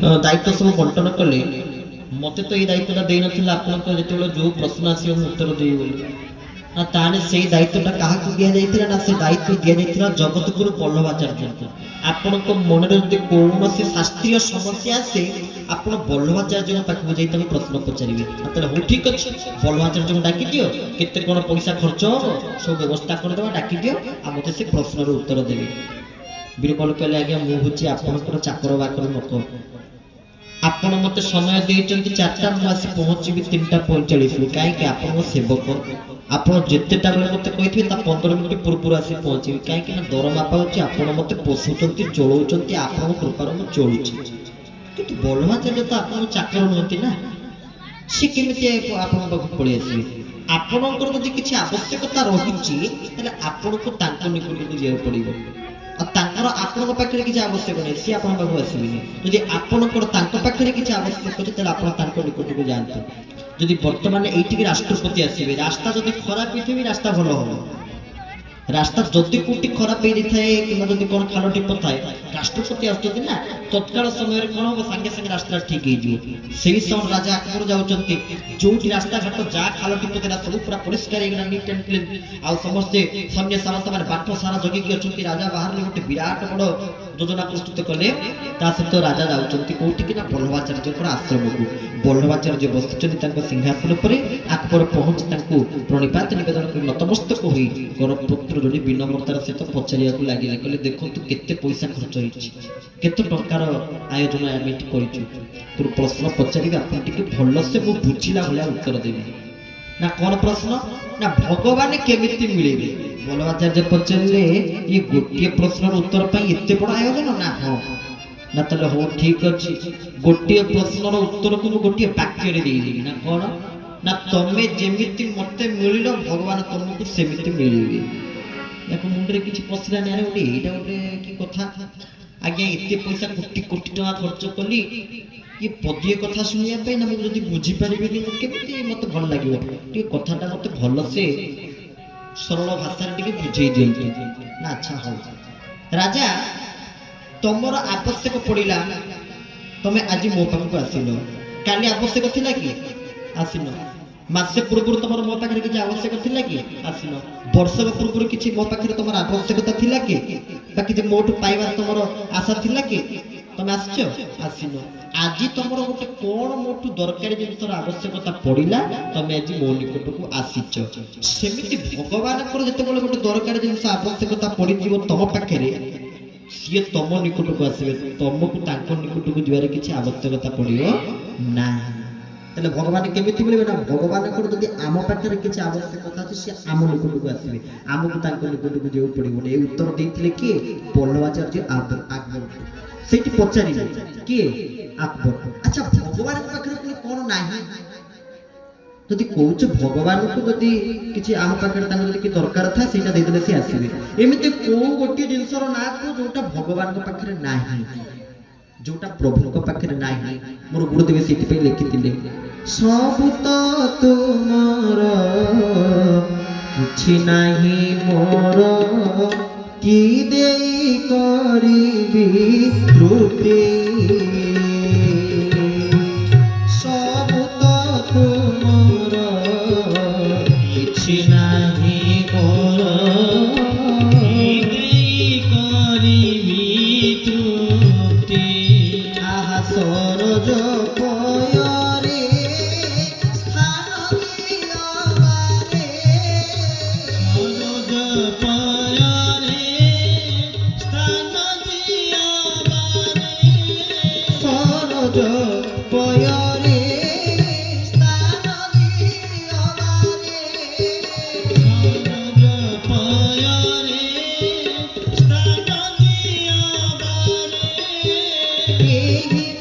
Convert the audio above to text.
दायित्व सब बंटन कले मत तो ये दायित्व दे ना आपन जो जो प्रश्न आस उत्तर देवी ताने से दायित्वटा क्या दि जाता ना से दायित्व दि जाता जगत गुरु बल्लभाचार्य को आपण मन में कौन शास्त्रीय समस्या आसे आप बल्लभाचार्य पाखक जाइए प्रश्न पचारे हो ठीक अच्छे बल्लभाचार्य को डाकी दियो केते कौन पैसा खर्च हम सब व्यवस्था करदे डाकी दियो आ मत से प्रश्न उत्तर देवे बीरबल कहले आज्ञा मुझे आपंकर चाकर बाकर लोक आपण मत समय देते 4टा मुझे पहुँची 3:45 कहीं आप सेवक आप जितेटा बेले मत कही 15 मिनट पूर्व आसी पहुँचे कहीं दरमा पाँच आप मत पोषुंट चलाऊँ आप कृपार मुझे चलुची कि बल्लभाचार्य तो आप चाकर नुहति ना सी केमी आप पलि आसवे आपणकर जब किसी आवश्यकता रही आपन को निकट को जावाक पड़ो आपण पाखे किसी आवश्यक नहीं सी आप आसबेनि जदि आपंकर किसी आवश्यक अच्छे आप निकट को जातु जदि बर्तमान ये राष्ट्रपति आसवे रास्ता जदि खराब हो रास्ता भल हम रास्ता जदि कौटी खराब हो जाए कि कौन खाल टीप थाए राष्ट्रपति आसुच्च ना तत्काल समय कौन हम सागे सागे रास्ता ठीक हो समय राजा अकबर जाऊँच जो रास्ता घाट जहाँ खाल टीप था सब पूरा परिष्कार नीट एंड क्लीन आ समस्ते सैन्य सामंत मैंने बाट सारा जगिकी अच्छा राजा बाहर गोटे विराट बड़ योजना प्रस्तुत कले सहित राजा जाऊँच कौटी ना बल्लभाचार्य आश्रम को बल्लभाचार्य बसुँच सिंहासन पर अकबर पहुँची प्रणिपात निवेदन कर नतमस्तक हो गौरवपुत्र जोड़ी विनम्रतार सहित पचारिया लगे कहले देखो केते पैसा खर्च होते टंकार आयोजन आम कर प्रश्न पचारे आप भल से मुझे बुझला भाया उत्तर देवी ना कौन प्रश्न ना भगवान केमिति मिले बल्लभाचार्य पचारे ये गोटे प्रश्न उत्तर पर एत बड़ आयोजन ना हाँ ना तो हो ठीक अच्छे गोटे प्रश्न उत्तर को गोटे वाक्य देदेवी ना कौन ना तमें जमी मत मिल भगवान तुमको सेमती मिले मुंडे किसी पशिला ना गोटे यहाँ गोटे कि कथा आज्ञा एत पैसा कोटी कोटी टका खर्च कली ये पदीय कथा शुणापी ना मुझे बुझीपारि केमी मत भल लगे कथाटा मत भल से सरल भाषा बुझे दिखते ना अच्छा हाँ राजा तुमर आवश्यक पड़ा तुम्हें आज मो पाखक आसिल काली आवश्यक थी कि आसिन मासे पूर्व तुम मो पाखे किसी आवश्यक थी कि आसिन वर्षक पूर्व किसी मो पाखे तुम आवश्यकता थी कि मोटू पाइबार तुम आशा थी कि तुम आसिन आज तुम गोटे कौन मोटू दरकार जिनस आवश्यकता पड़ा तुम आज मो निकट को आसीच सेमती भगवान जो गोटे दरकार जिनस आवश्यकता पड़ तुम पाखे सी तुम निकट को आसवे तुमको निकट को जीवार किसी आवश्यकता पड़ो ना तेल भगवान केमी मिले ना भगवान जब आम पाखे किसी आवश्यकता अच्छे सी आम निकट को आसवे आमको निकट को जावाक पड़ो ये उत्तर देते किए बल्लभाचार्य अकबर से पचारे किए अकबर अच्छा भगवान पाखे कौन ना जदि कौच भगवान को जदि किसी आम पाखे कि दरकार था सहीटा देदेले सी आसवे एमती कौ गोटे जिनसर ना को जोटा भगवान पाखे ना जोटा प्रभु पाखे ना मोर गुरुदेव से लिखी सब तो तुमर किछि नाही मोर कि देई करिबी त्रुटि सब तो तुमर किछि नाही मोर कि देई करिबी त्रुटि आहा सरज He